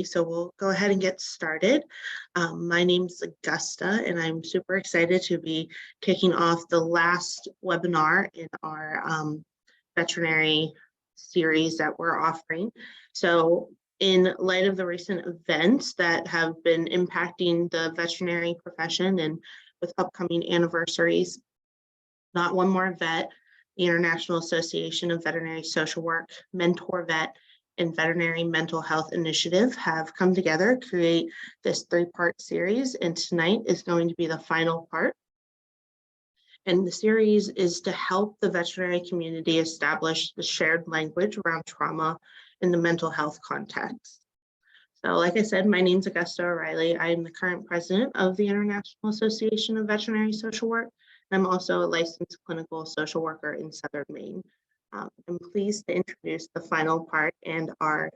So we'll go ahead and get started. My name's Augusta, and I'm super excited to be kicking off the last webinar in our veterinary series that we're offering. So in light of the recent events that have been impacting the veterinary profession and with upcoming anniversaries, Not One More Vet, the International Association of Veterinary Social Work, Mentor Vet, and Veterinary Mental Health Initiative have come together to create this three-part series, and tonight is going to be the final part. And the series is to help the veterinary community establish the shared language around trauma in the mental health context. So like I said, my name's Augusta O'Reilly. I am the current president of the International Association of Veterinary Social Work. I'm also a licensed clinical social worker in Southern Maine. I'm pleased to introduce the final part and our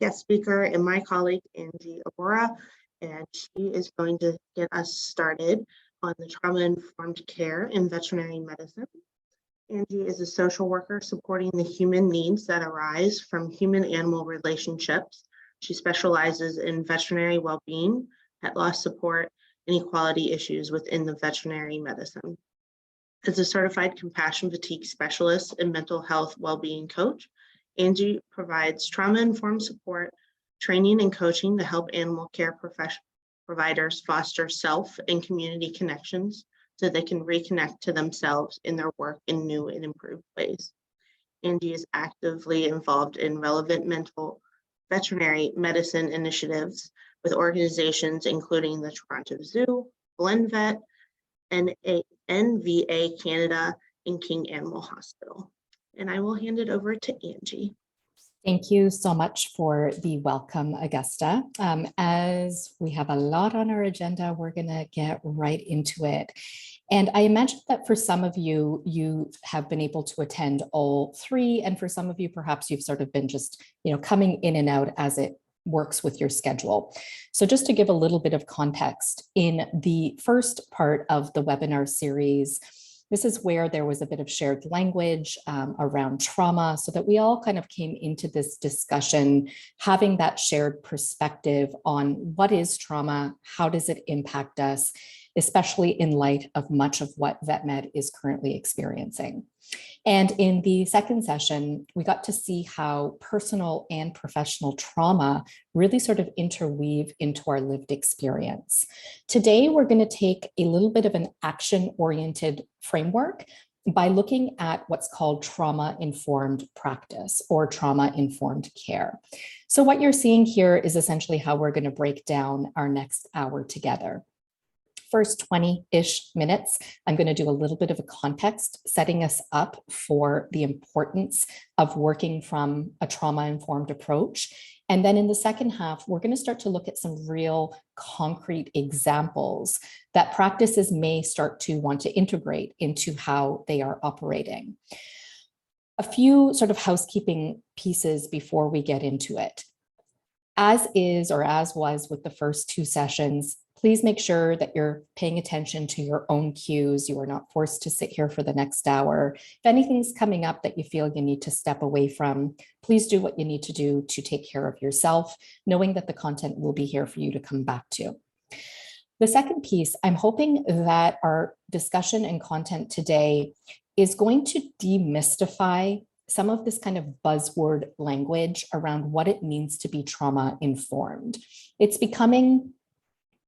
guest speaker and my colleague, Angie Arora, and she is going to get us started on the trauma-informed care in veterinary medicine. Angie is a social worker supporting the human needs that arise from human-animal relationships. She specializes in veterinary well-being, pet loss support, and equality issues within the veterinary medicine. As a certified compassion fatigue specialist and mental health well-being coach, Angie provides trauma-informed support, training, and coaching to help animal care providers foster self and community connections so they can reconnect to themselves in their work in new and improved ways. Angie is actively involved in relevant veterinary medicine initiatives with organizations including the Toronto Zoo, BlendVet, NVA Canada, and King Animal Hospital. And I will hand it over to Angie. Thank you so much for the welcome, Augusta. As we have a lot on our agenda, we're going to get right into it. And I imagine that for some of you, you have been able to attend all three. And for some of you, perhaps you've sort of been just, coming in and out as it works with your schedule. So just to give a little bit of context, in the first part of the webinar series, this is where there was a bit of shared language around trauma so that we all kind of came into this discussion, having that shared perspective on what is trauma, how does it impact us, especially in light of much of what VetMed is currently experiencing. And in the second session, we got to see how personal and professional trauma really sort of interweave into our lived experience. Today, we're going to take a little bit of an action-oriented framework by looking at what's called trauma-informed practice or trauma-informed care. So what you're seeing here is essentially how we're going to break down our next hour together. First 20-ish minutes, I'm going to do a little bit of a context, setting us up for the importance of working from a trauma-informed approach. And then in the second half, we're going to start to look at some real concrete examples that practices may start to want to integrate into how they are operating. A few sort of housekeeping pieces before we get into it. As is, or as was with the first two sessions, please make sure that you're paying attention to your own cues. You are not forced to sit here for the next hour. If anything's coming up that you feel you need to step away from, please do what you need to do to take care of yourself, knowing that the content will be here for you to come back to. The second piece, I'm hoping that our discussion and content today is going to demystify some of this kind of buzzword language around what it means to be trauma-informed. It's becoming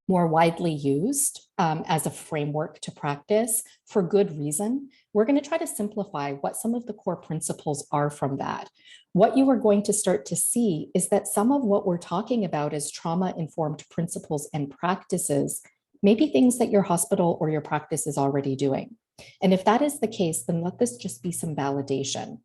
more widely used as a framework to practice for good reason. We're going to try to simplify what some of the core principles are from that. What you are going to start to see is that some of what we're talking about as trauma-informed principles and practices may be things that your hospital or your practice is already doing. And if that is the case, then let this just be some validation.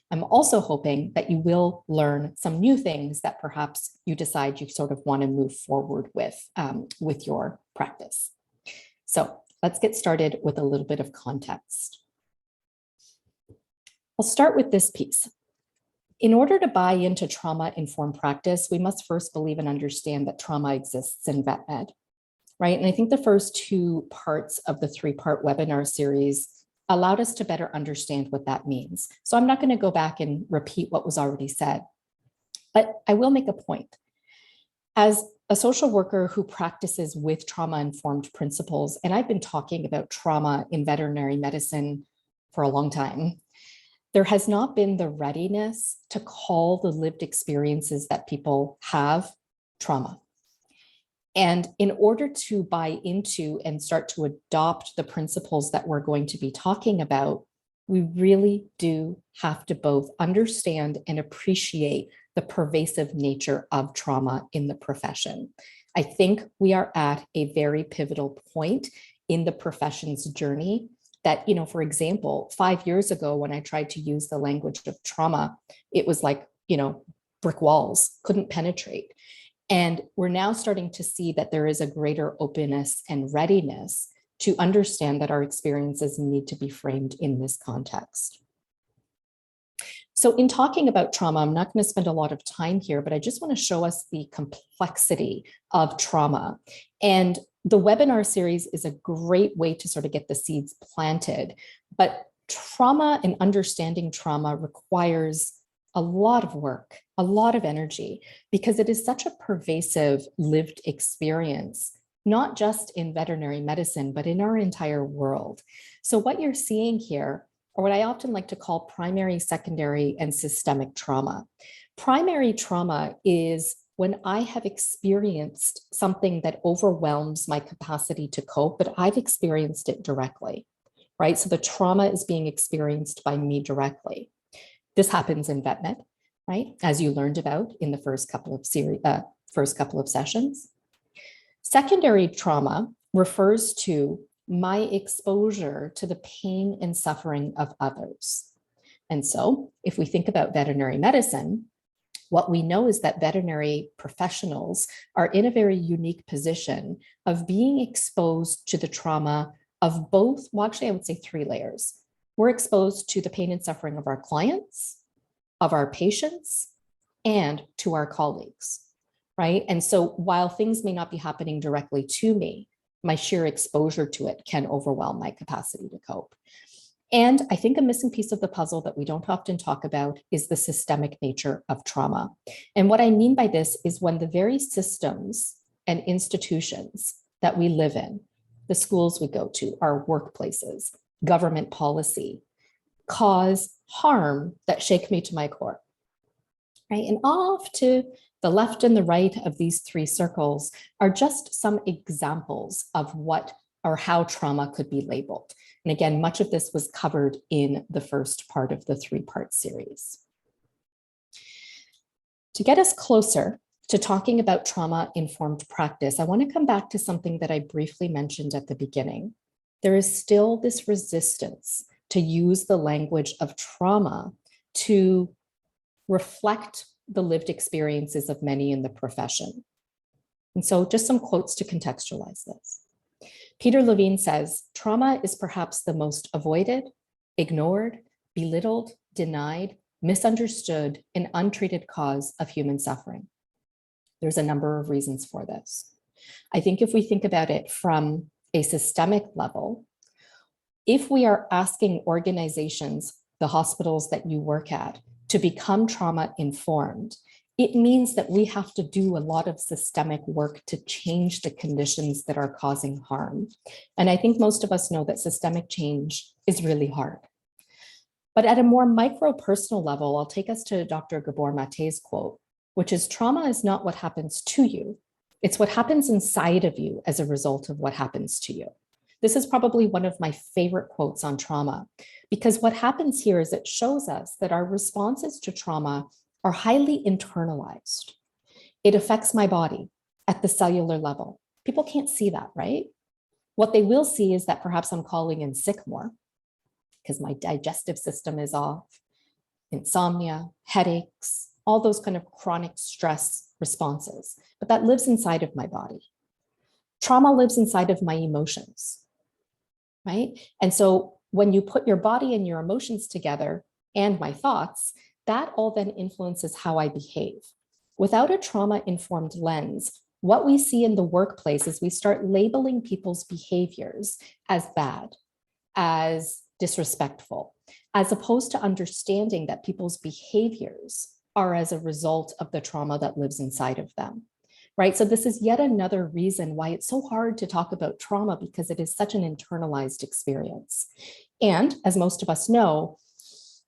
I'm also hoping that you will learn some new things that perhaps you decide you sort of want to move forward with your practice. So let's get started with a little bit of context. I'll start with this piece. In order to buy into trauma-informed practice, we must first believe and understand that trauma exists in VetMed, right? And I think the first two parts of the three-part webinar series allowed us to better understand what that means. So I'm not going to go back and repeat what was already said, but I will make a point. As a social worker who practices with trauma-informed principles, and I've been talking about trauma in veterinary medicine for a long time, there has not been the readiness to call the lived experiences that people have trauma. And in order to buy into and start to adopt the principles that we're going to be talking about, we really do have to both understand and appreciate the pervasive nature of trauma in the profession. I think we are at a very pivotal point in the profession's journey that, for example, 5 years ago, when I tried to use the language of trauma, it was like, brick walls, couldn't penetrate. And we're now starting to see that there is a greater openness and readiness to understand that our experiences need to be framed in this context. So in talking about trauma, I'm not going to spend a lot of time here, but I just want to show us the complexity of trauma. And the webinar series is a great way to sort of get the seeds planted, but trauma and understanding trauma requires a lot of work, a lot of energy, because it is such a pervasive lived experience, not just in veterinary medicine, but in our entire world. So what you're seeing here are what I often like to call primary, secondary, and systemic trauma. Primary trauma is when I have experienced something that overwhelms my capacity to cope, but I've experienced it directly, right? So the trauma is being experienced by me directly. This happens in vet med, right? As you learned about in the first couple of sessions. Secondary trauma refers to my exposure to the pain and suffering of others. And so if we think about veterinary medicine, what we know is that veterinary professionals are in a very unique position of being exposed to the trauma of both, well, actually, I would say 3 layers. We're exposed to the pain and suffering of our clients, of our patients, and to our colleagues, right? And so while things may not be happening directly to me, my sheer exposure to it can overwhelm my capacity to cope. And I think a missing piece of the puzzle that we don't often talk about is the systemic nature of trauma. And what I mean by this is when the very systems and institutions that we live in, the schools we go to, our workplaces, government policy, cause harm that shake me to my core, right? And off to the left and the right of these 3 circles are just some examples of what or how trauma could be labeled. And again, much of this was covered in the first part of the 3-part series. To get us closer to talking about trauma-informed practice, I want to come back to something that I briefly mentioned at the beginning. There is still this resistance to use the language of trauma to reflect the lived experiences of many in the profession. And so just some quotes to contextualize this. Peter Levine says, trauma is perhaps the most avoided, ignored, belittled, denied, misunderstood, and untreated cause of human suffering. There's a number of reasons for this. I think if we think about it from a systemic level, if we are asking organizations, the hospitals that you work at, to become trauma-informed, it means that we have to do a lot of systemic work to change the conditions that are causing harm. And I think most of us know that systemic change is really hard. But at a more micro-personal level, I'll take us to Dr. Gabor Mate's quote, which is, trauma is not what happens to you. It's what happens inside of you as a result of what happens to you. This is probably one of my favorite quotes on trauma, because what happens here is it shows us that our responses to trauma are highly internalized. It affects my body at the cellular level. People can't see that, right? What they will see is that perhaps I'm calling in sick more because my digestive system is off, insomnia, headaches, all those kind of chronic stress responses, but that lives inside of my body. Trauma lives inside of my emotions, right? And so when you put your body and your emotions together and my thoughts, that all then influences how I behave. Without a trauma-informed lens, what we see in the workplace is we start labeling people's behaviors as bad, as disrespectful, as opposed to understanding that people's behaviors are as a result of the trauma that lives inside of them. right? So this is yet another reason why it's so hard to talk about trauma, because it is such an internalized experience. And as most of us know,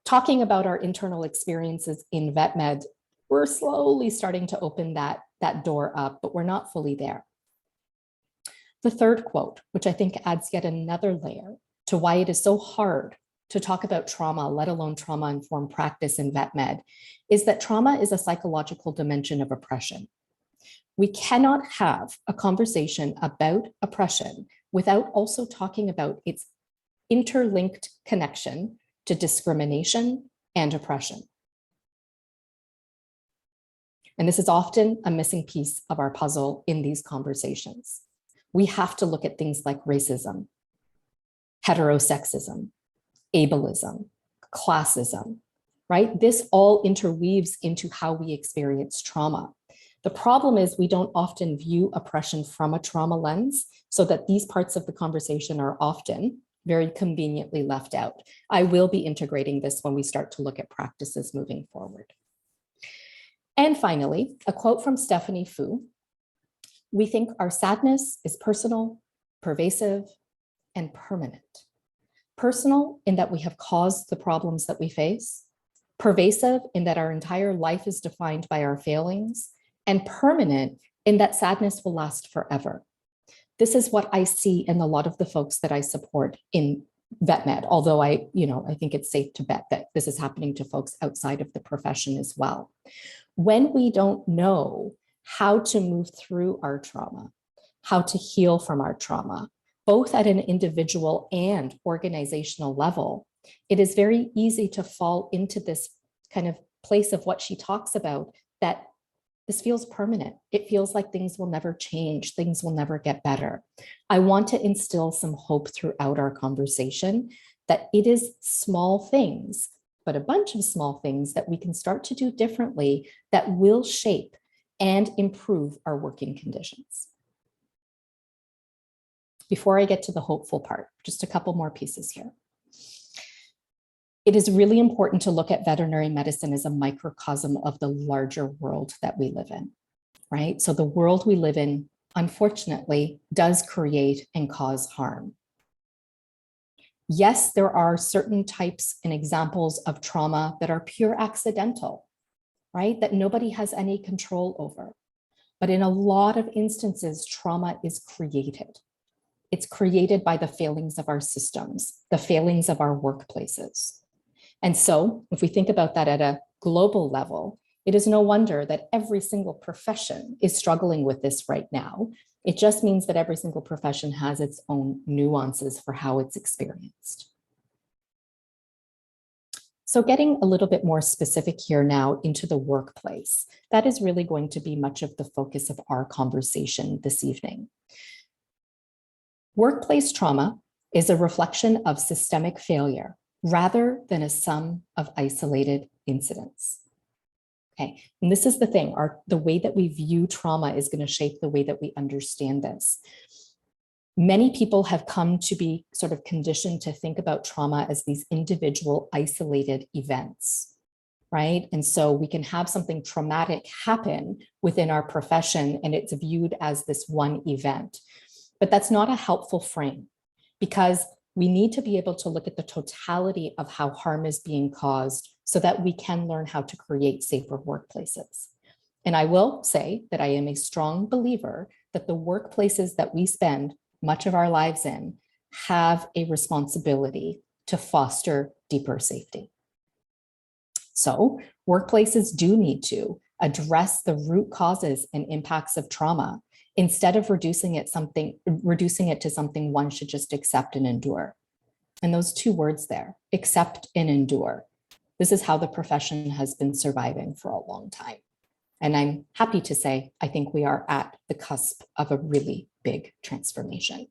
talking about our internal experiences in vet med, we're slowly starting to open that door up, but we're not fully there. The third quote, which I think adds yet another layer to why it is so hard to talk about trauma, let alone trauma-informed practice in vet med, is that trauma is a psychological dimension of oppression. We cannot have a conversation about oppression without also talking about its interlinked connection to discrimination and oppression. And this is often a missing piece of our puzzle in these conversations. We have to look at things like racism, heterosexism, ableism, classism, right? This all interweaves into how we experience trauma. The problem is we don't often view oppression from a trauma lens, so that these parts of the conversation are often very conveniently left out. I will be integrating this when we start to look at practices moving forward. And finally, a quote from Stephanie Fu. We think our sadness is personal, pervasive, and permanent. Personal in that we have caused the problems that we face, pervasive in that our entire life is defined by our failings, and permanent in that sadness will last forever. This is what I see in a lot of the folks that I support in vet med, although I think it's safe to bet that this is happening to folks outside of the profession as well. When we don't know how to move through our trauma, how to heal from our trauma, both at an individual and organizational level, it is very easy to fall into this kind of place of what she talks about, that this feels permanent. It feels like things will never change, things will never get better. I want to instill some hope throughout our conversation that it is small things, but a bunch of small things that we can start to do differently that will shape and improve our working conditions. Before I get to the hopeful part, just a couple more pieces here. It is really important to look at veterinary medicine as a microcosm of the larger world that we live in, right? So the world we live in, unfortunately, does create and cause harm. Yes, there are certain types and examples of trauma that are pure accidental, right? That nobody has any control over. But in a lot of instances, trauma is created. It's created by the failings of our systems, the failings of our workplaces. And so if we think about that at a global level, it is no wonder that every single profession is struggling with this right now. It just means that every single profession has its own nuances for how it's experienced. So getting a little bit more specific here now into the workplace, that is really going to be much of the focus of our conversation this evening. Workplace trauma is a reflection of systemic failure rather than a sum of isolated incidents. Okay, and this is the thing, the way that we view trauma is going to shape the way that we understand this. Many people have come to be sort of conditioned to think about trauma as these individual isolated events, right? And so we can have something traumatic happen within our profession and it's viewed as this one event. But that's not a helpful frame, because we need to be able to look at the totality of how harm is being caused so that we can learn how to create safer workplaces. And I will say that I am a strong believer that the workplaces that we spend much of our lives in have a responsibility to foster deeper safety. So workplaces do need to address the root causes and impacts of trauma instead of reducing it to something one should just accept and endure. And those two words there, accept and endure. This is how the profession has been surviving for a long time. And I'm happy to say, I think we are at the cusp of a really big transformation.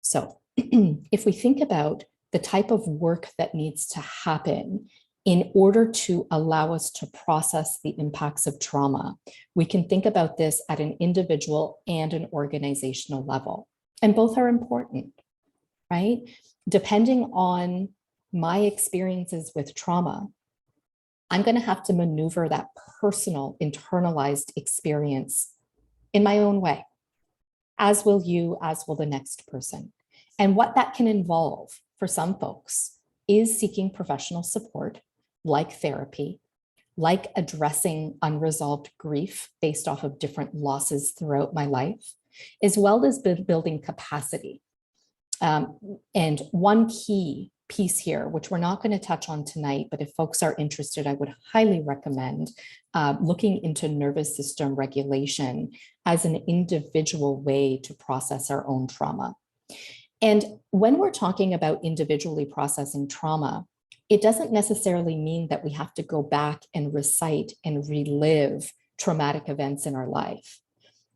So if we think about the type of work that needs to happen in order to allow us to process the impacts of trauma, we can think about this at an individual and an organizational level. And both are important, right? Depending on my experiences with trauma, I'm going to have to maneuver that personal, internalized experience in my own way, as will you, as will the next person. And what that can involve for some folks is seeking professional support, like therapy, like addressing unresolved grief based off of different losses throughout my life, as well as building capacity. And one key piece here, which we're not going to touch on tonight, but if folks are interested, I would highly recommend looking into nervous system regulation as an individual way to process our own trauma. And when we're talking about individually processing trauma, it doesn't necessarily mean that we have to go back and recite and relive traumatic events in our life.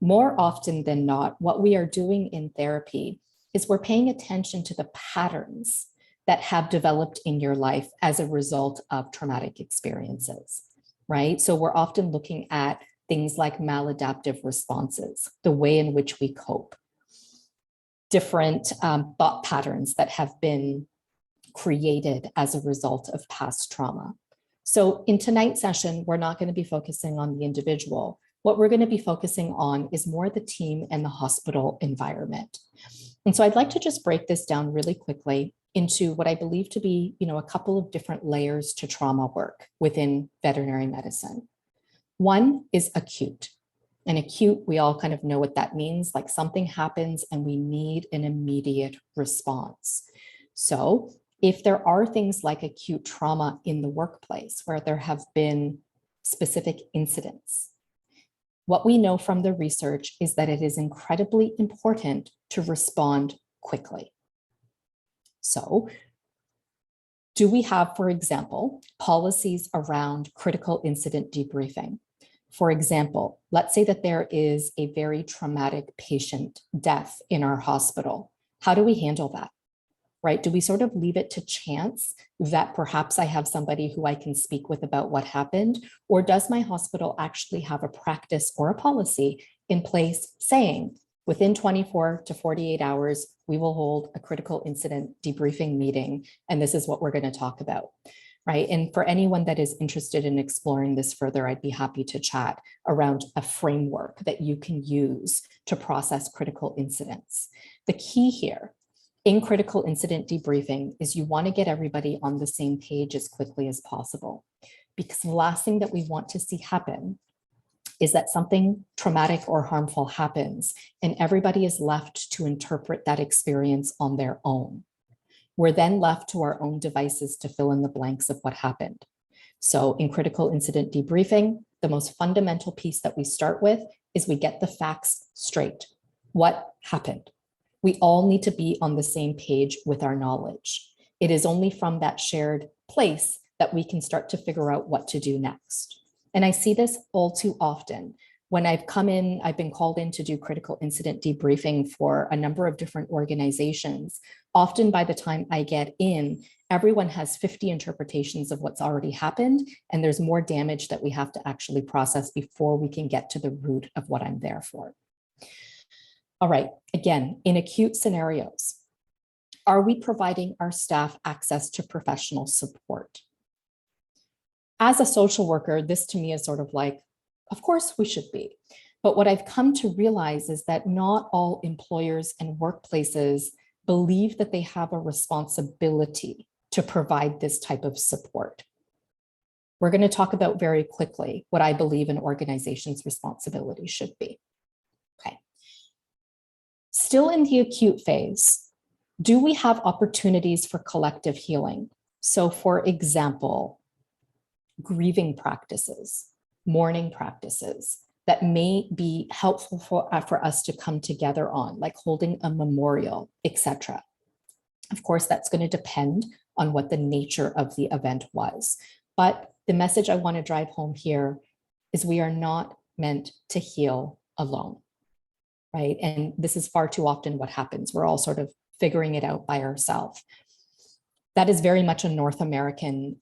More often than not, what we are doing in therapy is we're paying attention to the patterns that have developed in your life as a result of traumatic experiences, right? So we're often looking at things like maladaptive responses, the way in which we cope, different thought patterns that have been created as a result of past trauma. So in tonight's session, we're not going to be focusing on the individual. What we're going to be focusing on is more the team and the hospital environment. And so I'd like to just break this down really quickly into what I believe to be, a couple of different layers to trauma work within veterinary medicine. One is acute. And acute, we all kind of know what that means, like something happens and we need an immediate response. So if there are things like acute trauma in the workplace where there have been specific incidents, what we know from the research is that it is incredibly important to respond quickly. So, do we have, for example, policies around critical incident debriefing? For example, let's say that there is a very traumatic patient death in our hospital. How do we handle that? Right? Do we sort of leave it to chance that perhaps I have somebody who I can speak with about what happened? Or does my hospital actually have a practice or a policy in place saying within 24 to 48 hours, we will hold a critical incident debriefing meeting, and this is what we're going to talk about, right? And for anyone that is interested in exploring this further, I'd be happy to chat around a framework that you can use to process critical incidents. The key here in critical incident debriefing is you want to get everybody on the same page as quickly as possible, because the last thing that we want to see happen is that something traumatic or harmful happens and everybody is left to interpret that experience on their own. We're then left to our own devices to fill in the blanks of what happened. So in critical incident debriefing, the most fundamental piece that we start with is we get the facts straight. What happened? We all need to be on the same page with our knowledge. It is only from that shared place that we can start to figure out what to do next. And I see this all too often. When I've come in, I've been called in to do critical incident debriefing for a number of different organizations. Often by the time I get in, everyone has 50 interpretations of what's already happened, and there's more damage that we have to actually process before we can get to the root of what I'm there for. All right, again, in acute scenarios, are we providing our staff access to professional support? As a social worker, this to me is sort of like, of course we should be. But what I've come to realize is that not all employers and workplaces believe that they have a responsibility to provide this type of support. We're going to talk about very quickly what I believe an organization's responsibility should be. Okay. Still in the acute phase, do we have opportunities for collective healing? So for example, grieving practices, mourning practices that may be helpful for us to come together on, like holding a memorial, etc. Of course, that's going to depend on what the nature of the event was. But the message I want to drive home here is we are not meant to heal alone, right? And this is far too often what happens. We're all sort of figuring it out by ourselves. That is very much a North American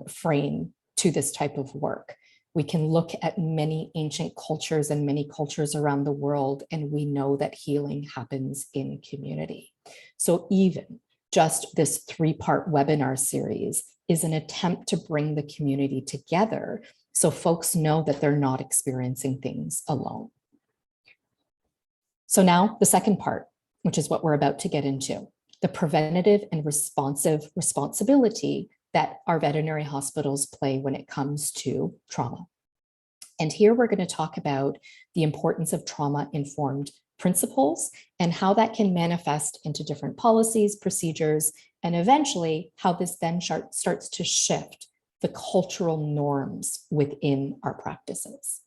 frame to this type of work. We can look at many ancient cultures and many cultures around the world, and we know that healing happens in community. So even just this 3-part webinar series is an attempt to bring the community together so folks know that they're not experiencing things alone. So now the second part, which is what we're about to get into, the preventative and responsive responsibility that our veterinary hospitals play when it comes to trauma. And here we're going to talk about the importance of trauma-informed principles and how that can manifest into different policies, procedures, and eventually how this then starts to shift the cultural norms within our practices.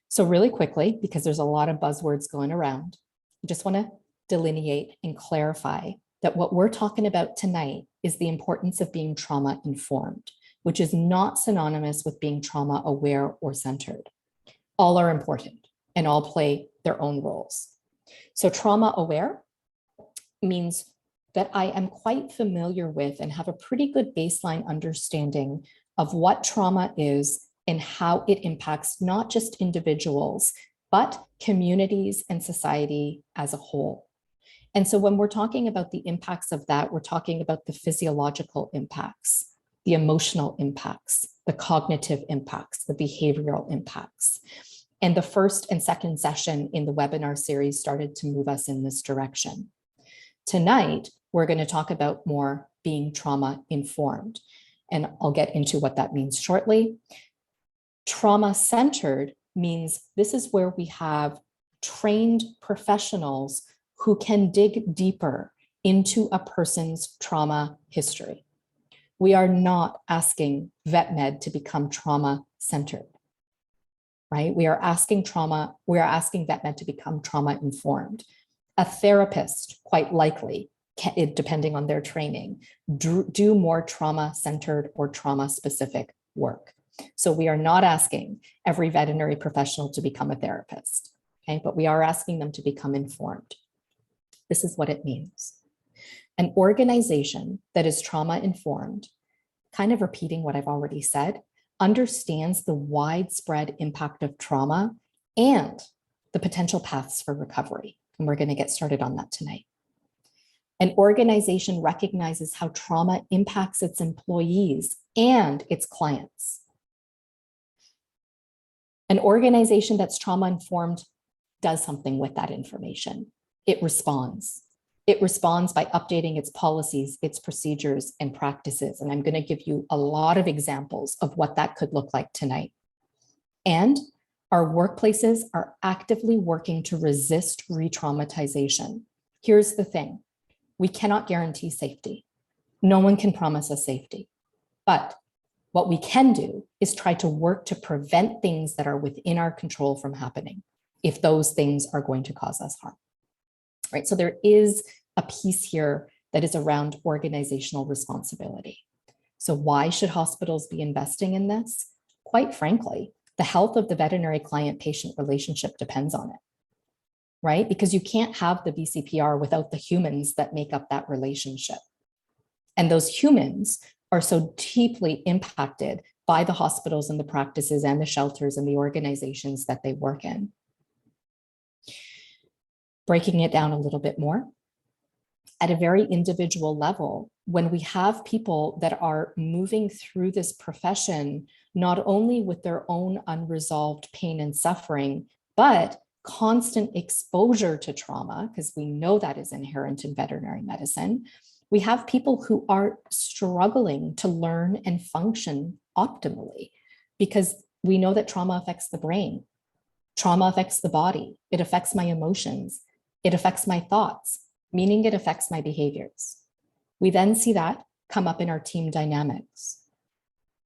So really quickly, because there's a lot of buzzwords going around, I just want to delineate and clarify that what we're talking about tonight is the importance of being trauma-informed, which is not synonymous with being trauma-aware or centered. All are important and all play their own roles. So trauma-aware means that I am quite familiar with and have a pretty good baseline understanding of what trauma is and how it impacts not just individuals, but communities and society as a whole. And so when we're talking about the impacts of that, we're talking about the physiological impacts, the emotional impacts, the cognitive impacts, the behavioral impacts. And the first and second session in the webinar series started to move us in this direction. Tonight, we're going to talk about more being trauma-informed, and I'll get into what that means shortly. Trauma-centered means this is where we have trained professionals who can dig deeper into a person's trauma history. We are not asking vet med to become trauma-centered, right? We are asking vet med to become trauma-informed. A therapist, quite likely, depending on their training, do more trauma-centered or trauma-specific work. So we are not asking every veterinary professional to become a therapist, okay? But we are asking them to become informed. This is what it means. An organization that is trauma-informed, kind of repeating what I've already said, understands the widespread impact of trauma and the potential paths for recovery. And we're going to get started on that tonight. An organization recognizes how trauma impacts its employees and its clients. An organization that's trauma-informed does something with that information. It responds. It responds by updating its policies, its procedures, and practices. And I'm going to give you a lot of examples of what that could look like tonight. And our workplaces are actively working to resist re-traumatization. Here's the thing. We cannot guarantee safety. No one can promise us safety. But what we can do is try to work to prevent things that are within our control from happening if those things are going to cause us harm. Right? So there is a piece here that is around organizational responsibility. So why should hospitals be investing in this? Quite frankly, the health of the veterinary client-patient relationship depends on it, right? Because you can't have the VCPR without the humans that make up that relationship. And those humans are so deeply impacted by the hospitals and the practices and the shelters and the organizations that they work in. Breaking it down a little bit more, at a very individual level, when we have people that are moving through this profession, not only with their own unresolved pain and suffering, but constant exposure to trauma, because we know that is inherent in veterinary medicine, we have people who are struggling to learn and function optimally because we know that trauma affects the brain. Trauma affects the body. It affects my emotions. It affects my thoughts, meaning it affects my behaviors. We then see that come up in our team dynamics.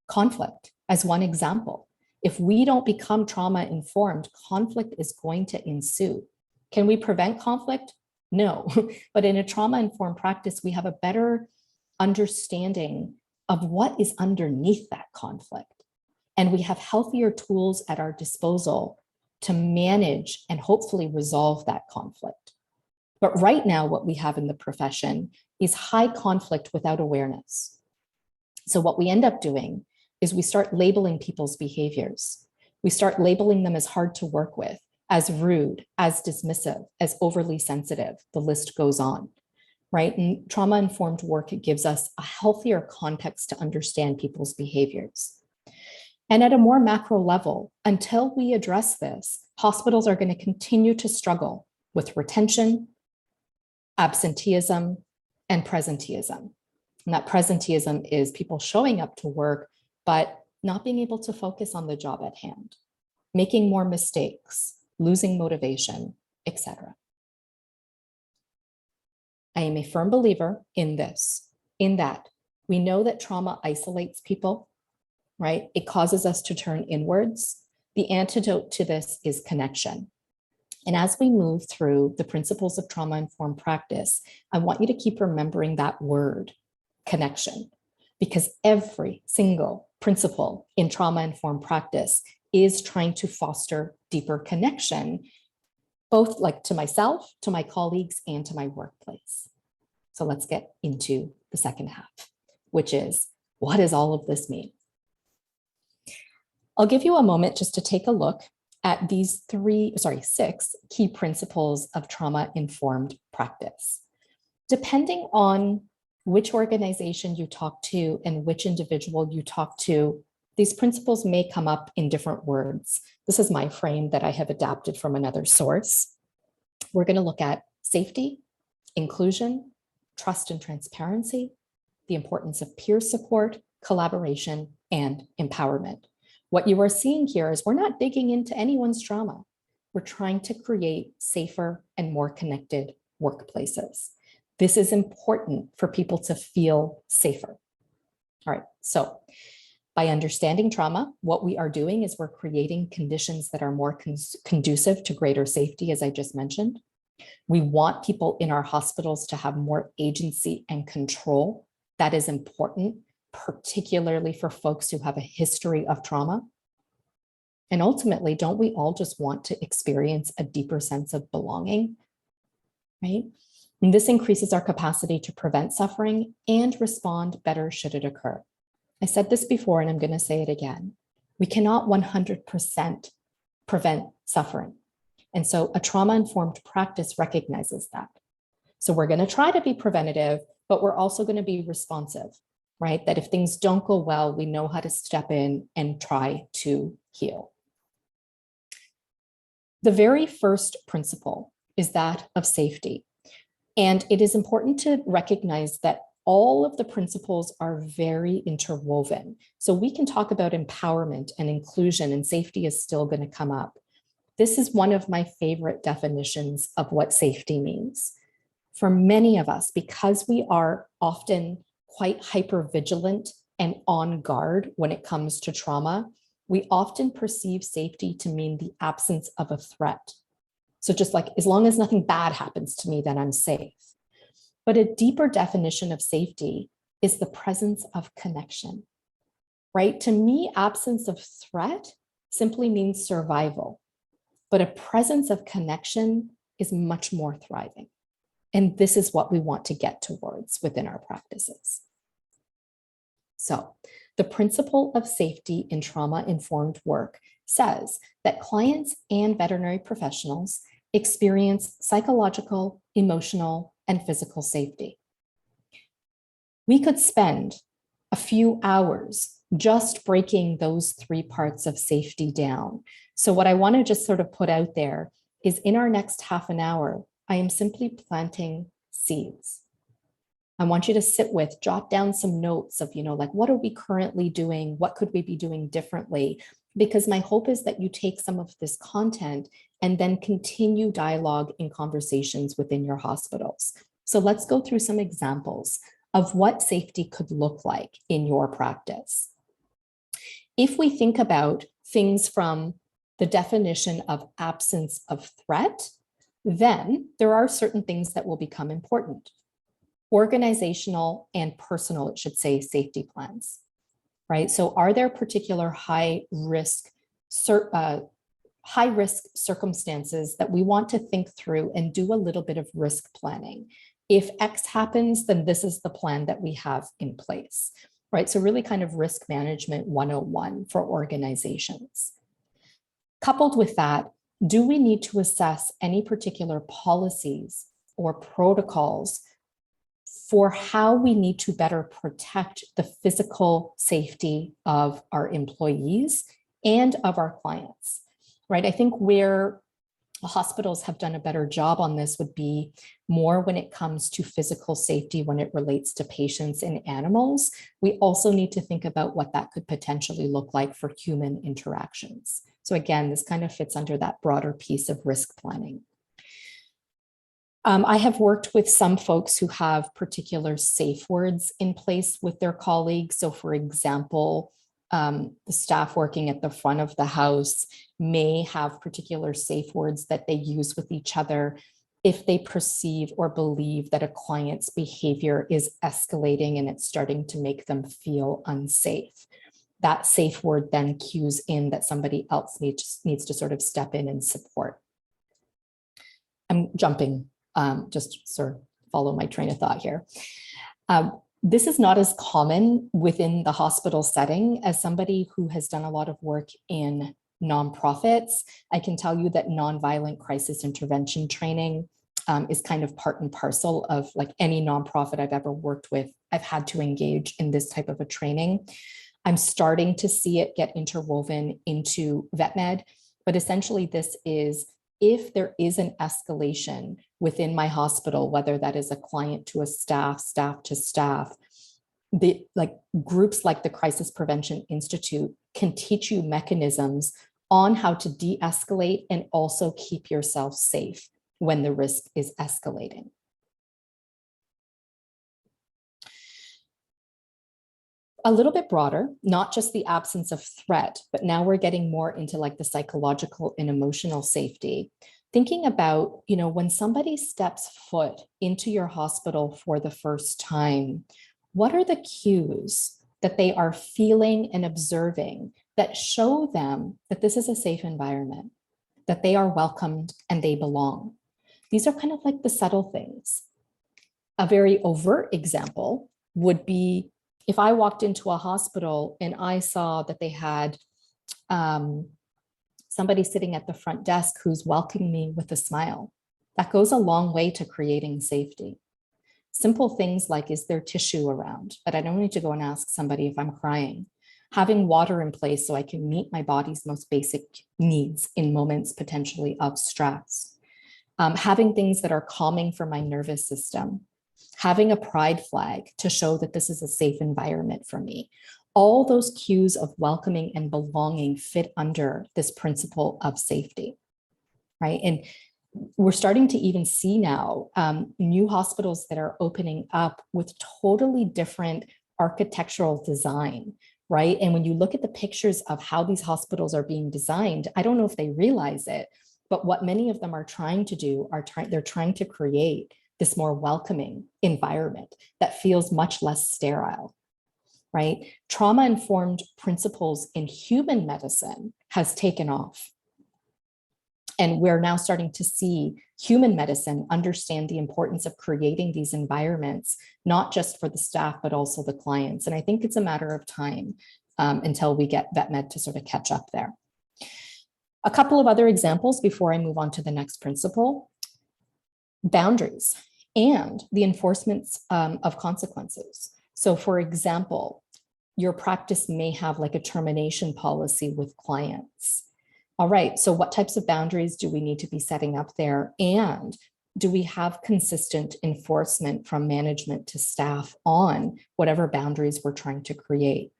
Conflict, as one example. If we don't become trauma-informed, conflict is going to ensue. Can we prevent conflict? No, but in a trauma-informed practice, we have a better understanding of what is underneath that conflict. And we have healthier tools at our disposal to manage and hopefully resolve that conflict. But right now, what we have in the profession is high conflict without awareness. So what we end up doing is we start labeling people's behaviors. We start labeling them as hard to work with, as rude, as dismissive, as overly sensitive. The list goes on. right? And trauma-informed work gives us a healthier context to understand people's behaviors. And at a more macro level, until we address this, hospitals are going to continue to struggle with retention, absenteeism, and presenteeism. And that presenteeism is people showing up to work, but not being able to focus on the job at hand, making more mistakes, losing motivation, etc. I am a firm believer in this, in that we know that trauma isolates people, right? It causes us to turn inwards. The antidote to this is connection. And as we move through the principles of trauma-informed practice, I want you to keep remembering that word, connection, because every single principle in trauma-informed practice is trying to foster deeper connection, both like to myself, to my colleagues, and to my workplace. So let's get into the second half, which is, what does all of this mean? I'll give you a moment just to take a look at these six key principles of trauma-informed practice. Depending on which organization you talk to and which individual you talk to, these principles may come up in different words. This is my frame that I have adapted from another source. We're going to look at safety, inclusion, trust and transparency, the importance of peer support, collaboration, and empowerment. What you are seeing here is we're not digging into anyone's trauma. We're trying to create safer and more connected workplaces. This is important for people to feel safer. All right, so by understanding trauma, what we are doing is we're creating conditions that are more conducive to greater safety, as I just mentioned. We want people in our hospitals to have more agency and control. That is important, particularly for folks who have a history of trauma. And ultimately, don't we all just want to experience a deeper sense of belonging, right? And this increases our capacity to prevent suffering and respond better should it occur. I said this before, and I'm going to say it again. We cannot 100% prevent suffering. And so a trauma-informed practice recognizes that. So we're going to try to be preventative, but we're also going to be responsive, right? That if things don't go well, we know how to step in and try to heal. The very first principle is that of safety. And it is important to recognize that all of the principles are very interwoven. So we can talk about empowerment and inclusion, and safety is still going to come up. This is one of my favorite definitions of what safety means. For many of us, because we are often quite hypervigilant and on guard when it comes to trauma, we often perceive safety to mean the absence of a threat. So just like, as long as nothing bad happens to me, then I'm safe. But a deeper definition of safety is the presence of connection, right? To me, absence of threat simply means survival, but a presence of connection is much more thriving. And this is what we want to get towards within our practices. So the principle of safety in trauma-informed work says that clients and veterinary professionals experience psychological, emotional, and physical safety. We could spend a few hours just breaking those three parts of safety down. So what I want to just sort of put out there is, in our next half an hour, I am simply planting seeds. I want you to sit with, jot down some notes of, like, what are we currently doing? What could we be doing differently? Because my hope is that you take some of this content and then continue dialogue and conversations within your hospitals. So let's go through some examples of what safety could look like in your practice. If we think about things from the definition of absence of threat, then there are certain things that will become important. Organizational and personal, it should say, safety plans, right? So are there particular high risk circumstances that we want to think through and do a little bit of risk planning? If X happens, then this is the plan that we have in place, right? So really kind of risk management 101 for organizations. Coupled with that, do we need to assess any particular policies or protocols for how we need to better protect the physical safety of our employees and of our clients, right? I think where hospitals have done a better job on this would be more when it comes to physical safety when it relates to patients and animals. We also need to think about what that could potentially look like for human interactions. So again, this kind of fits under that broader piece of risk planning. I have worked with some folks who have particular safe words in place with their colleagues. So for example, the staff working at the front of the house may have particular safe words that they use with each other if they perceive or believe that a client's behavior is escalating and it's starting to make them feel unsafe. That safe word then cues in that somebody else needs to sort of step in and support. I'm jumping, just sort of follow my train of thought here. This is not as common within the hospital setting. As somebody who has done a lot of work in nonprofits, I can tell you that nonviolent crisis intervention training is kind of part and parcel of like any nonprofit I've ever worked with. I've had to engage in this type of a training. I'm starting to see it get interwoven into VetMed, but essentially this is if there is an escalation within my hospital, whether that is a client to a staff, staff to staff, groups like the Crisis Prevention Institute can teach you mechanisms on how to de-escalate and also keep yourself safe when the risk is escalating. A little bit broader, not just the absence of threat, but now we're getting more into like the psychological and emotional safety. Thinking about, when somebody steps foot into your hospital for the first time, what are the cues that they are feeling and observing that show them that this is a safe environment, that they are welcomed and they belong? These are kind of like the subtle things. A very overt example would be if I walked into a hospital and I saw that they had somebody sitting at the front desk who's welcoming me with a smile. That goes a long way to creating safety. Simple things like, is there tissue around? But I don't need to go and ask somebody if I'm crying. Having water in place so I can meet my body's most basic needs in moments potentially of stress. Having things that are calming for my nervous system. Having a pride flag to show that this is a safe environment for me. All those cues of welcoming and belonging fit under this principle of safety, right? And we're starting to even see now new hospitals that are opening up with totally different architectural design, right? And when you look at the pictures of how these hospitals are being designed, I don't know if they realize it, but what many of them are trying to do they're trying to create this more welcoming environment that feels much less sterile, right? Trauma-informed principles in human medicine has taken off. And we're now starting to see human medicine understand the importance of creating these environments, not just for the staff, but also the clients. And I think it's a matter of time until we get VetMed to sort of catch up there. A couple of other examples before I move on to the next principle. Boundaries and the enforcements of consequences. So for example, your practice may have like a termination policy with clients. All right, so what types of boundaries do we need to be setting up there? And do we have consistent enforcement from management to staff on whatever boundaries we're trying to create?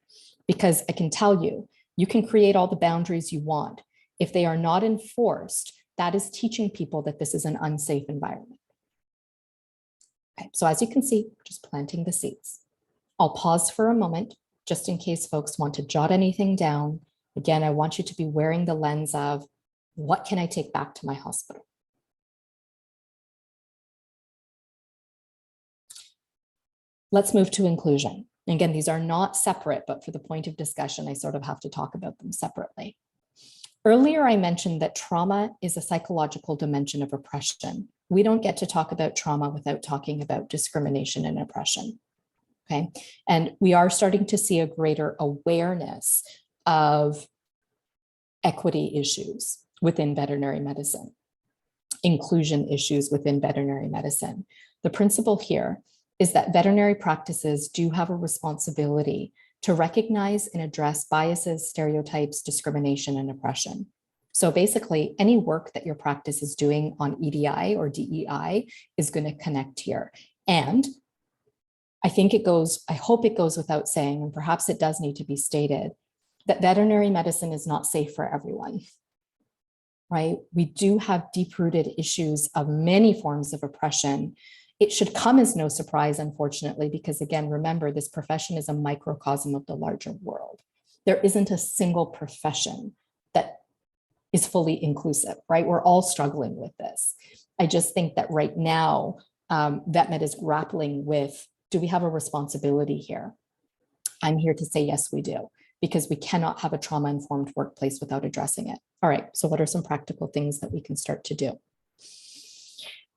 Because I can tell you, you can create all the boundaries you want. If they are not enforced, that is teaching people that this is an unsafe environment. Okay, so as you can see, just planting the seeds. I'll pause for a moment, just in case folks want to jot anything down. Again, I want you to be wearing the lens of what can I take back to my hospital? Let's move to inclusion. Again, these are not separate, but for the point of discussion, I sort of have to talk about them separately. Earlier, I mentioned that trauma is a psychological dimension of oppression. We don't get to talk about trauma without talking about discrimination and oppression. Okay, and we are starting to see a greater awareness of equity issues within veterinary medicine, inclusion issues within veterinary medicine. The principle here is that veterinary practices do have a responsibility to recognize and address biases, stereotypes, discrimination, and oppression. So basically, any work that your practice is doing on EDI or DEI is going to connect here. And I hope it goes without saying, and perhaps it does need to be stated, that veterinary medicine is not safe for everyone, right? We do have deep-rooted issues of many forms of oppression. It should come as no surprise, unfortunately, because again, remember, this profession is a microcosm of the larger world. There isn't a single profession that is fully inclusive, right? We're all struggling with this. I just think that right now, VetMed is grappling with, do we have a responsibility here? I'm here to say, yes, we do, because we cannot have a trauma-informed workplace without addressing it. All right, so what are some practical things that we can start to do?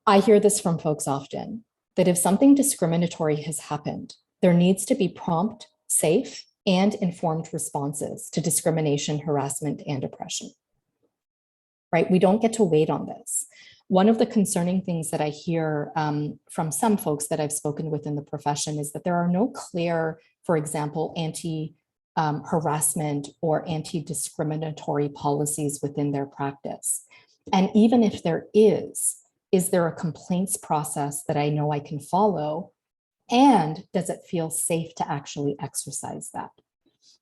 I hear this from folks often, that if something discriminatory has happened, there needs to be prompt, safe, and informed responses to discrimination, harassment, and oppression, right? We don't get to wait on this. One of the concerning things that I hear from some folks that I've spoken with in the profession is that there are no clear, for example, anti-harassment or anti-discriminatory policies within their practice. And even if there is there a complaints process that I know I can follow? And does it feel safe to actually exercise that,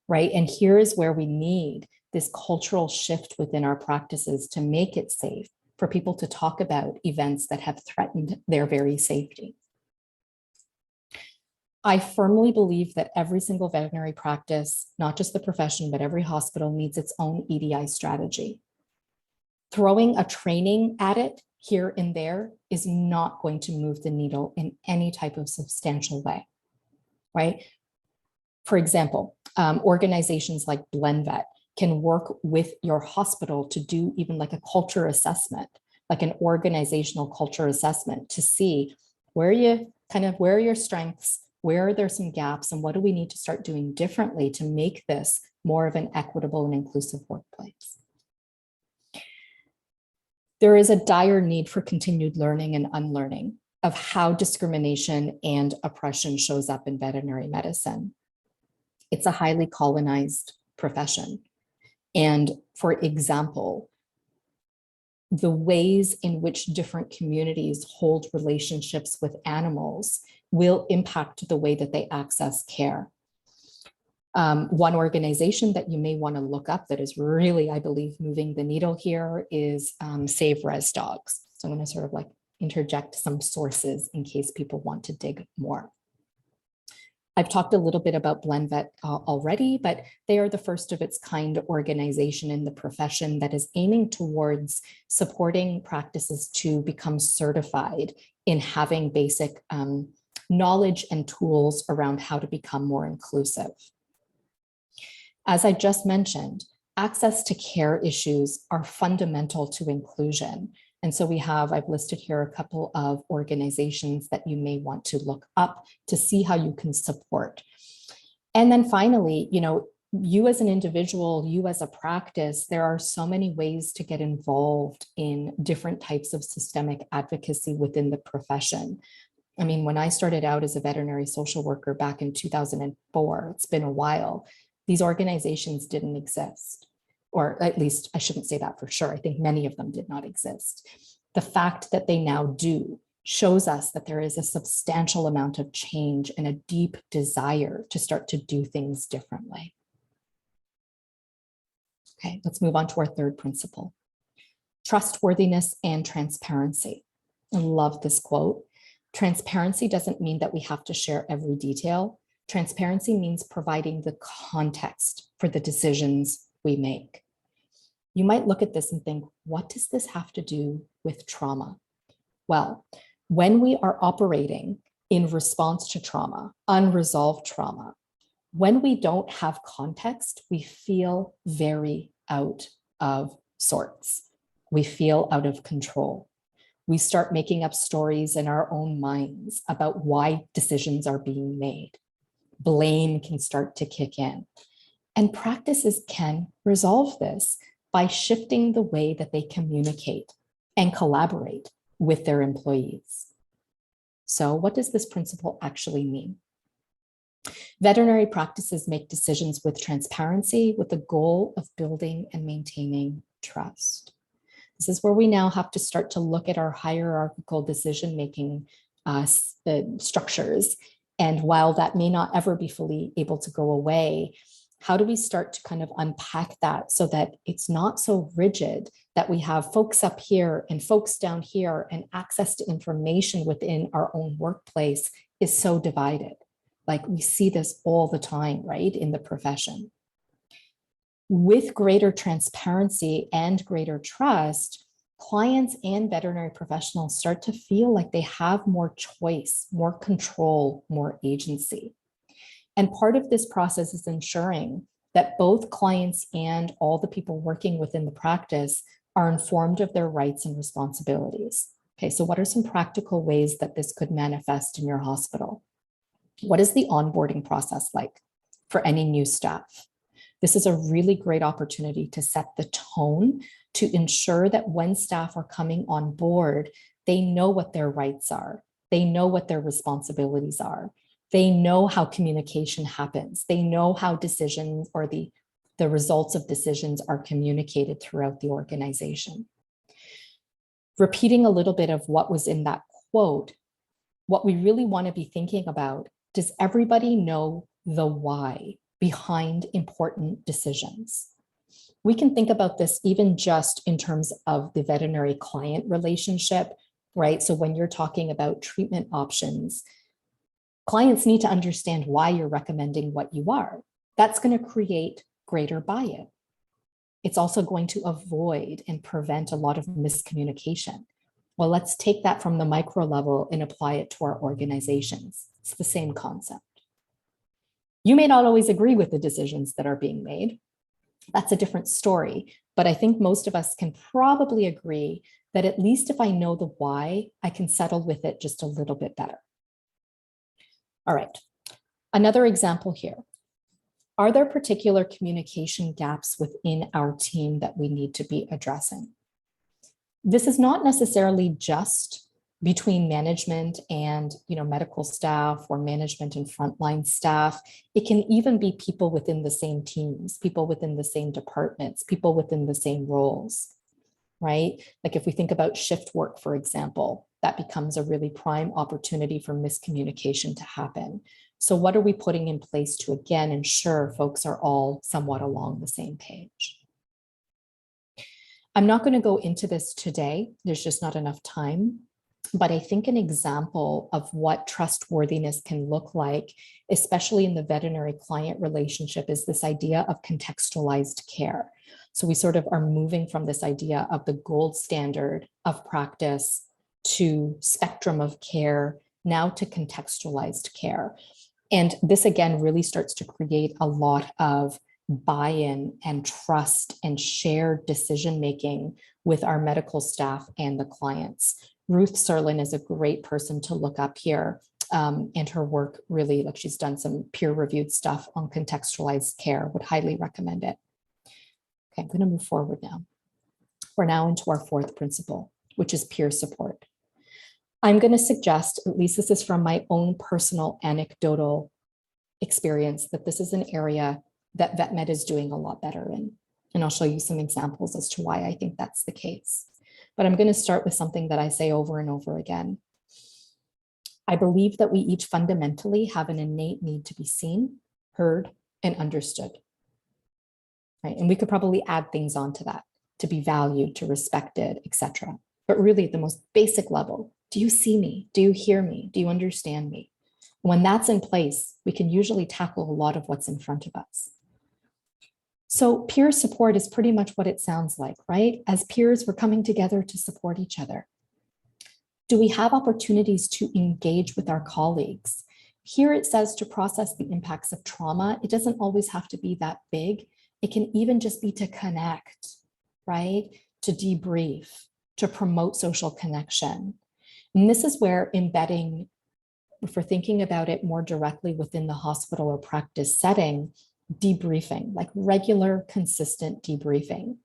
right? And here is where we need this cultural shift within our practices to make it safe for people to talk about events that have threatened their very safety. I firmly believe that every single veterinary practice, not just the profession, but every hospital needs its own EDI strategy. Throwing a training at it here and there is not going to move the needle in any type of substantial way, right? For example, organizations like BlendVet can work with your hospital to do even like a culture assessment, like an organizational culture assessment, to see where are your strengths, where are there some gaps, and what do we need to start doing differently to make this more of an equitable and inclusive workplace. There is a dire need for continued learning and unlearning of how discrimination and oppression shows up in veterinary medicine. It's a highly colonized profession. And for example, the ways in which different communities hold relationships with animals will impact the way that they access care. One organization that you may want to look up that is really, I believe, moving the needle here is Save Res Dogs. So I'm going to sort of like interject some sources in case people want to dig more. I've talked a little bit about BlendVet already, but they are the first of its kind organization in the profession that is aiming towards supporting practices to become certified in having basic knowledge and tools around how to become more inclusive. As I just mentioned, access to care issues are fundamental to inclusion. And so I've listed here a couple of organizations that you may want to look up to see how you can support. And then finally, you as an individual, you as a practice, there are so many ways to get involved in different types of systemic advocacy within the profession. I mean, when I started out as a veterinary social worker back in 2004, it's been a while, these organizations didn't exist. Or at least I shouldn't say that for sure. I think many of them did not exist. The fact that they now do shows us that there is a substantial amount of change and a deep desire to start to do things differently. Okay, let's move on to our third principle. Trustworthiness and transparency. I love this quote. Transparency doesn't mean that we have to share every detail. Transparency means providing the context for the decisions we make. You might look at this and think, what does this have to do with trauma? Well, when we are operating in response to trauma, unresolved trauma, when we don't have context, we feel very out of sorts. We feel out of control. We start making up stories in our own minds about why decisions are being made. Blame can start to kick in. And practices can resolve this by shifting the way that they communicate and collaborate with their employees. So what does this principle actually mean? Veterinary practices make decisions with transparency with the goal of building and maintaining trust. This is where we now have to start to look at our hierarchical decision-making structures. And while that may not ever be fully able to go away, how do we start to kind of unpack that so that it's not so rigid that we have folks up here and folks down here, and access to information within our own workplace is so divided? Like, we see this all the time, right, in the profession. With greater transparency and greater trust, clients and veterinary professionals start to feel like they have more choice, more control, more agency. And part of this process is ensuring that both clients and all the people working within the practice are informed of their rights and responsibilities. Okay, so what are some practical ways that this could manifest in your hospital? What is the onboarding process like for any new staff? This is a really great opportunity to set the tone to ensure that when staff are coming on board, they know what their rights are. They know what their responsibilities are. They know how communication happens. They know how decisions or the results of decisions are communicated throughout the organization. Repeating a little bit of what was in that quote, what we really want to be thinking about, does everybody know the why behind important decisions? We can think about this even just in terms of the veterinary client relationship, right? So when you're talking about treatment options, clients need to understand why you're recommending what you are. That's going to create greater buy-in. It's also going to avoid and prevent a lot of miscommunication. Well, let's take that from the micro level and apply it to our organizations. It's the same concept. You may not always agree with the decisions that are being made. That's a different story. But I think most of us can probably agree that at least if I know the why, I can settle with it just a little bit better. All right, another example here. Are there particular communication gaps within our team that we need to be addressing? This is not necessarily just between management and medical staff, or management and frontline staff. It can even be people within the same teams, people within the same departments, people within the same roles, right? Like if we think about shift work, for example, that becomes a really prime opportunity for miscommunication to happen. So what are we putting in place to, again, ensure folks are all somewhat along the same page? I'm not going to go into this today. There's just not enough time. But I think an example of what trustworthiness can look like, especially in the veterinary client relationship, is this idea of contextualized care. So we sort of are moving from this idea of the gold standard of practice to spectrum of care, now to contextualized care. And this, again, really starts to create a lot of buy-in and trust and shared decision-making with our medical staff and the clients. Ruth Serlin is a great person to look up here, and her work really, like, she's done some peer-reviewed stuff on contextualized care. Would highly recommend it. Okay, I'm going to move forward now. We're now into our fourth principle, which is peer support. I'm going to suggest, at least this is from my own personal anecdotal experience, that this is an area that VetMed is doing a lot better in. And I'll show you some examples as to why I think that's the case. But I'm going to start with something that I say over and over again. I believe that we each fundamentally have an innate need to be seen, heard, and understood. Right? And we could probably add things onto that, to be valued, to respected, etc. But really at the most basic level, do you see me? Do you hear me? Do you understand me? When that's in place, we can usually tackle a lot of what's in front of us. So peer support is pretty much what it sounds like, right? As peers, we're coming together to support each other. Do we have opportunities to engage with our colleagues? Here it says to process the impacts of trauma. It doesn't always have to be that big. It can even just be to connect, right? To debrief, to promote social connection. And this is where embedding, if we're thinking about it more directly within the hospital or practice setting, debriefing, like regular, consistent debriefing.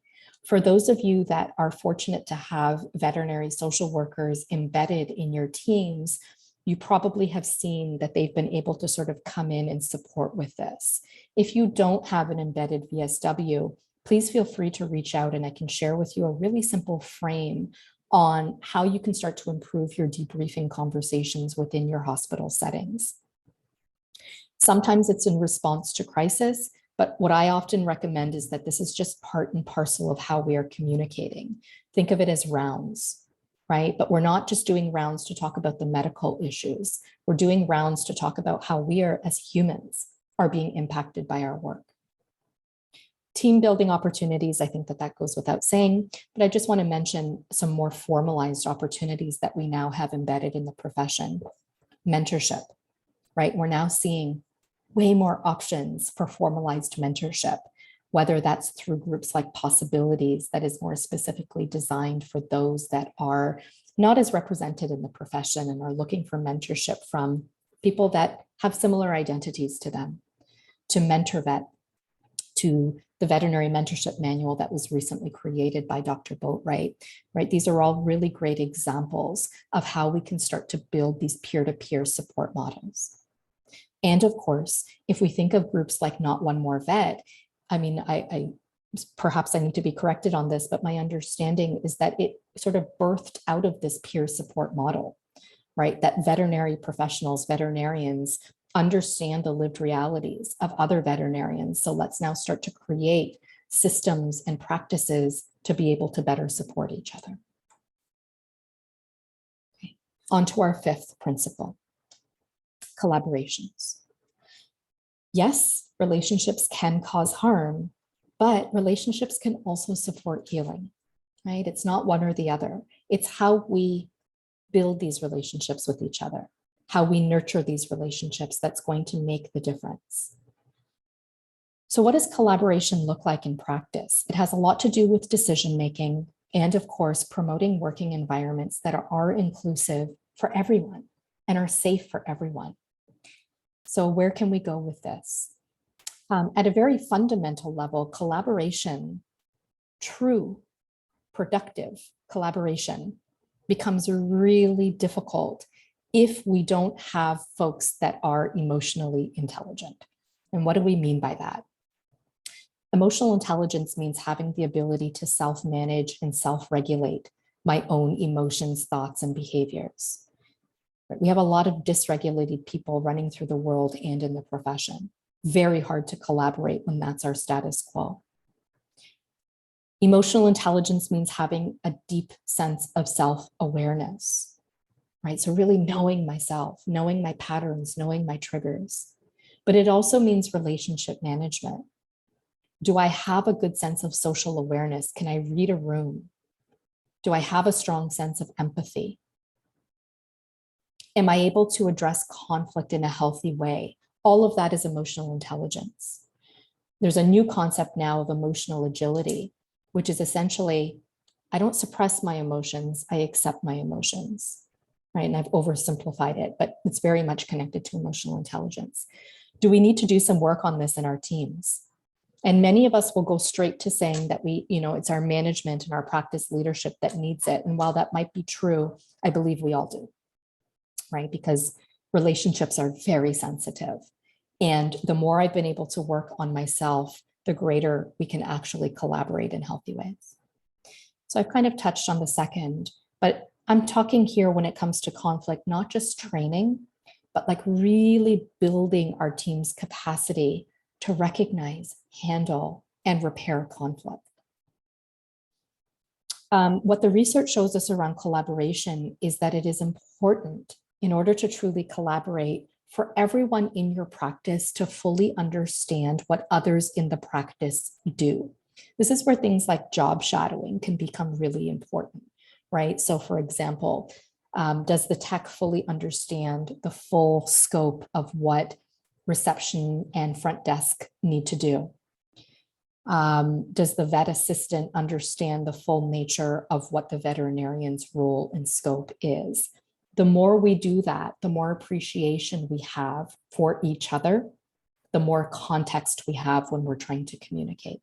For those of you that are fortunate to have veterinary social workers embedded in your teams, you probably have seen that they've been able to sort of come in and support with this. If you don't have an embedded VSW, please feel free to reach out and I can share with you a really simple frame on how you can start to improve your debriefing conversations within your hospital settings. Sometimes it's in response to crisis, but what I often recommend is that this is just part and parcel of how we are communicating. Think of it as rounds, right? But we're not just doing rounds to talk about the medical issues. We're doing rounds to talk about how we are, as humans, are being impacted by our work. Team building opportunities, I think that goes without saying, but I just want to mention some more formalized opportunities that we now have embedded in the profession. Mentorship, right? We're now seeing way more options for formalized mentorship, whether that's through groups like Possibilities that is more specifically designed for those that are not as represented in the profession and are looking for mentorship from people that have similar identities to them, to MentorVet, to the Veterinary Mentorship Manual that was recently created by Dr. Boatwright, right? These are all really great examples of how we can start to build these peer-to-peer support models. And of course, if we think of groups like Not One More Vet, I mean, perhaps I need to be corrected on this, but my understanding is that it sort of birthed out of this peer support model, right? That veterinary professionals, veterinarians, understand the lived realities of other veterinarians. So let's now start to create systems and practices to be able to better support each other. Okay. On to our fifth principle. Collaborations. Yes, relationships can cause harm, but relationships can also support healing, right? It's not one or the other. It's how we build these relationships with each other, how we nurture these relationships that's going to make the difference. So what does collaboration look like in practice? It has a lot to do with decision-making and, of course, promoting working environments that are inclusive for everyone and are safe for everyone. So where can we go with this? At a very fundamental level, collaboration, true, productive collaboration, becomes really difficult if we don't have folks that are emotionally intelligent. And what do we mean by that? Emotional intelligence means having the ability to self-manage and self-regulate my own emotions, thoughts, and behaviors. We have a lot of dysregulated people running through the world and in the profession. Very hard to collaborate when that's our status quo. Emotional intelligence means having a deep sense of self-awareness, right? So really knowing myself, knowing my patterns, knowing my triggers. But it also means relationship management. Do I have a good sense of social awareness? Can I read a room? Do I have a strong sense of empathy? Am I able to address conflict in a healthy way? All of that is emotional intelligence. There's a new concept now of emotional agility, which is essentially, I don't suppress my emotions, I accept my emotions, right? And I've oversimplified it, but it's very much connected to emotional intelligence. Do we need to do some work on this in our teams? And many of us will go straight to saying that it's our management and our practice leadership that needs it. And while that might be true, I believe we all do, right? Because relationships are very sensitive. And the more I've been able to work on myself, the greater we can actually collaborate in healthy ways. So I've kind of touched on the second, but I'm talking here when it comes to conflict, not just training, but like really building our team's capacity to recognize, handle, and repair conflict. What the research shows us around collaboration is that it is important in order to truly collaborate for everyone in your practice to fully understand what others in the practice do. This is where things like job shadowing can become really important, right? So for example, does the tech fully understand the full scope of what reception and front desk need to do? Does the vet assistant understand the full nature of what the veterinarian's role and scope is? The more we do that, the more appreciation we have for each other, the more context we have when we're trying to communicate.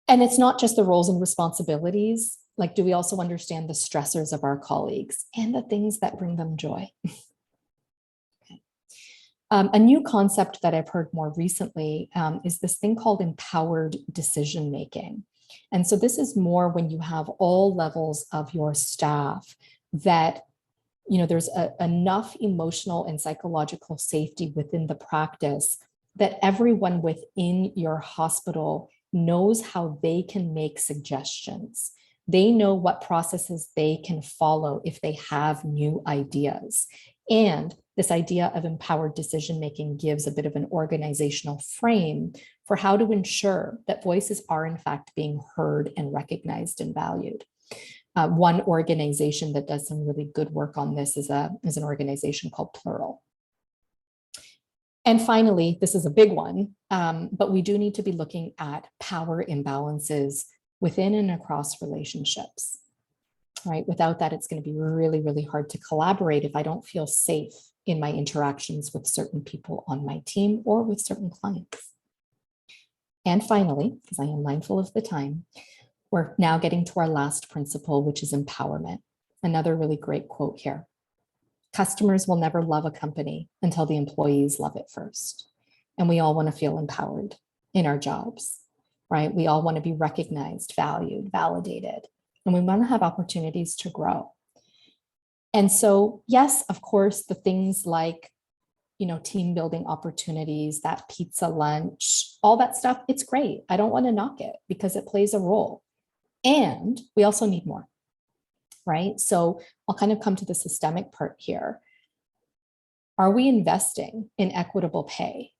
And it's not just the roles and responsibilities Like, do we also understand the stressors of our colleagues and the things that bring them joy? Okay. A new concept that I've heard more recently is this thing called empowered decision making. And so this is more when you have all levels of your staff that, you know, there's enough emotional and psychological safety within the practice that everyone within your hospital knows how they can make suggestions. They know what processes they can follow if they have new ideas. And this idea of empowered decision-making gives a bit of an organizational frame for how to ensure that voices are in fact being heard and recognized and valued. One organization that does some really good work on this is an organization called Plural. And finally, this is a big one, but we do need to be looking at power imbalances within and across relationships, right? Without that, it's going to be really, really hard to collaborate if I don't feel safe in my interactions with certain people on my team or with certain clients. And finally, because I am mindful of the time, we're now getting to our last principle, which is empowerment. Another really great quote here. Customers will never love a company until the employees love it first. And we all want to feel empowered in our jobs, right? We all want to be recognized, valued, validated, and we want to have opportunities to grow. And so, yes, of course, the things like, you know, team building opportunities, that pizza lunch, all that stuff, it's great. I don't want to knock it because it plays a role. And we also need more, right? So I'll kind of come to the systemic part here. Are we investing in equitable pay?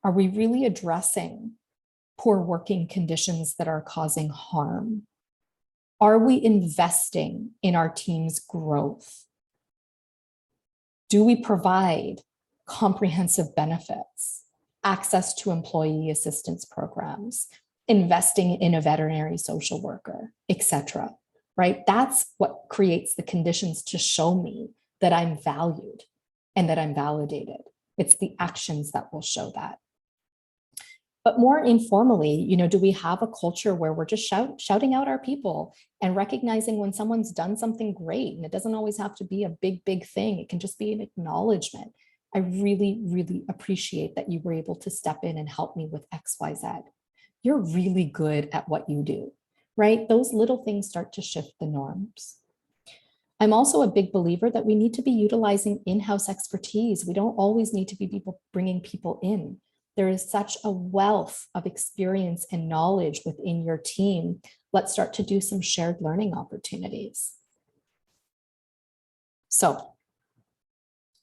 Are we really addressing poor working conditions that are causing harm? Are we investing in our team's growth? Do we provide comprehensive benefits, access to employee assistance programs, investing in a veterinary social worker, etc.? Right? That's what creates the conditions to show me that I'm valued and that I'm validated. It's the actions that will show that. But more informally, you know, do we have a culture where we're just shouting out our people and recognizing when someone's done something great? And it doesn't always have to be a big, big thing. It can just be an acknowledgement. I really, really appreciate that you were able to step in and help me with X, Y, Z. You're really good at what you do, right? Those little things start to shift the norms. I'm also a big believer that we need to be utilizing in-house expertise. We don't always need to be bringing people in. There is such a wealth of experience and knowledge within your team. Let's start to do some shared learning opportunities. So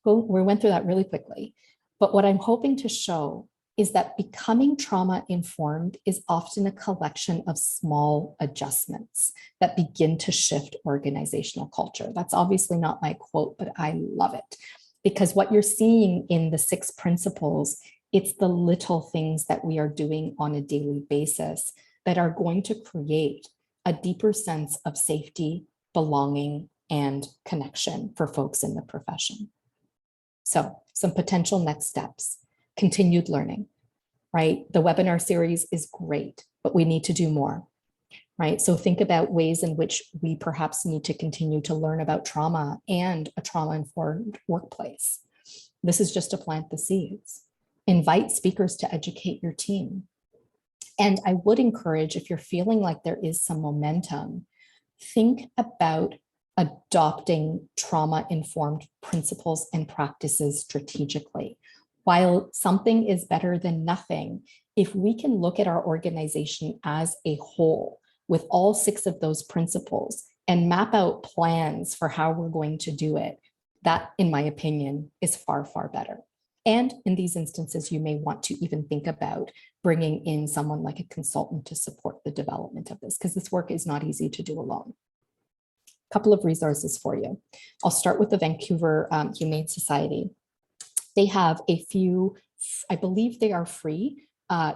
we went through that really quickly, but what I'm hoping to show is that becoming trauma-informed is often a collection of small adjustments that begin to shift organizational culture. That's obviously not my quote, but I love it. Because what you're seeing in the 6 principles, it's the little things that we are doing on a daily basis that are going to create a deeper sense of safety, belonging, and connection for folks in the profession. So some potential next steps. Continued learning, right? The webinar series is great, but we need to do more, right? So think about ways in which we perhaps need to continue to learn about trauma and a trauma-informed workplace. This is just to plant the seeds. Invite speakers to educate your team. And I would encourage, if you're feeling like there is some momentum, think about adopting trauma-informed principles and practices strategically. While something is better than nothing, if we can look at our organization as a whole with all 6 of those principles and map out plans for how we're going to do it, that, in my opinion, is far, far better. And in these instances, you may want to even think about bringing in someone like a consultant to support the development of this, because this work is not easy to do alone. A couple of resources for you. I'll start with the Vancouver Humane Society. They have a few, I believe they are free,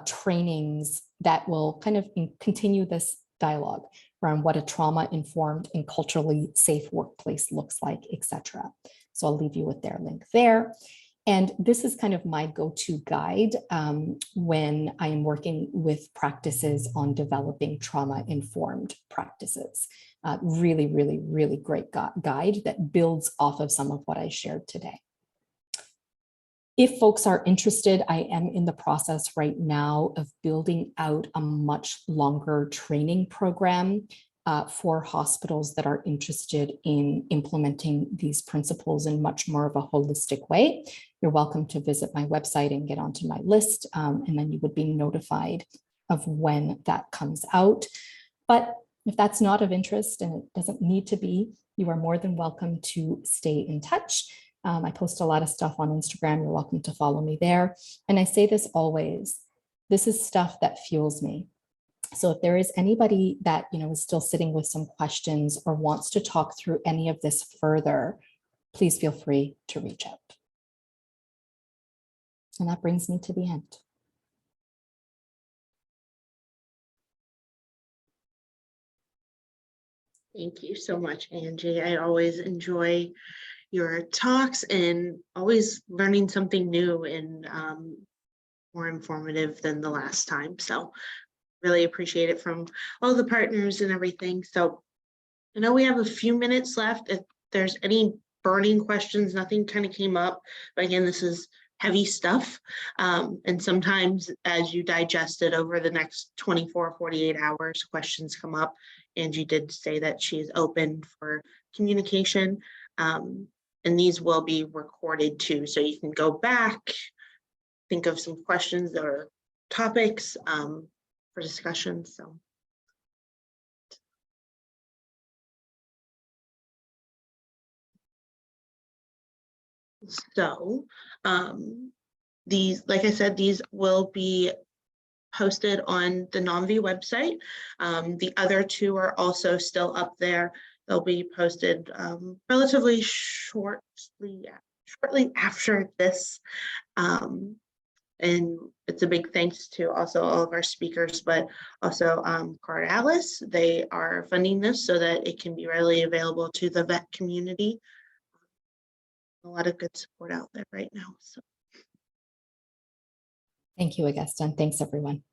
trainings that will kind of continue this dialogue around what a trauma-informed and culturally safe workplace looks like, etc. So I'll leave you with their link there. And this is kind of my go-to guide when I am working with practices on developing trauma-informed practices. Really, really, really great guide that builds off of some of what I shared today. If folks are interested, I am in the process right now of building out a much longer training program for hospitals that are interested in implementing these principles in much more of a holistic way. You're welcome to visit my website and get onto my list, and then you would be notified of when that comes out. But if that's not of interest, and it doesn't need to be, you are more than welcome to stay in touch. I post a lot of stuff on Instagram. You're welcome to follow me there. And I say this always, this is stuff that fuels me. So if there is anybody that, is still sitting with some questions or wants to talk through any of this further, please feel free to reach out. And that brings me to the end. Thank you so much, Angie. I always enjoy your talks and always learning something new and more informative than the last time. So really appreciate it from all the partners and everything. So I know we have a few minutes left. If there's any burning questions, nothing kind of came up, but again, this is heavy stuff. And sometimes as you digest it over the next 24, 48 hours, questions come up. Angie did say that she is open for communication. And these will be recorded too. So you can go back, think of some questions or topics for discussion. So these, like I said, these will be posted on the NOMV website. The other two are also still up there. They'll be posted relatively shortly after this. And it's a big thanks to also all of our speakers, but also Cordalis. They are funding this so that it can be readily available to the vet community. A lot of good support out there right now. So Thank you, Augusta, and thanks everyone.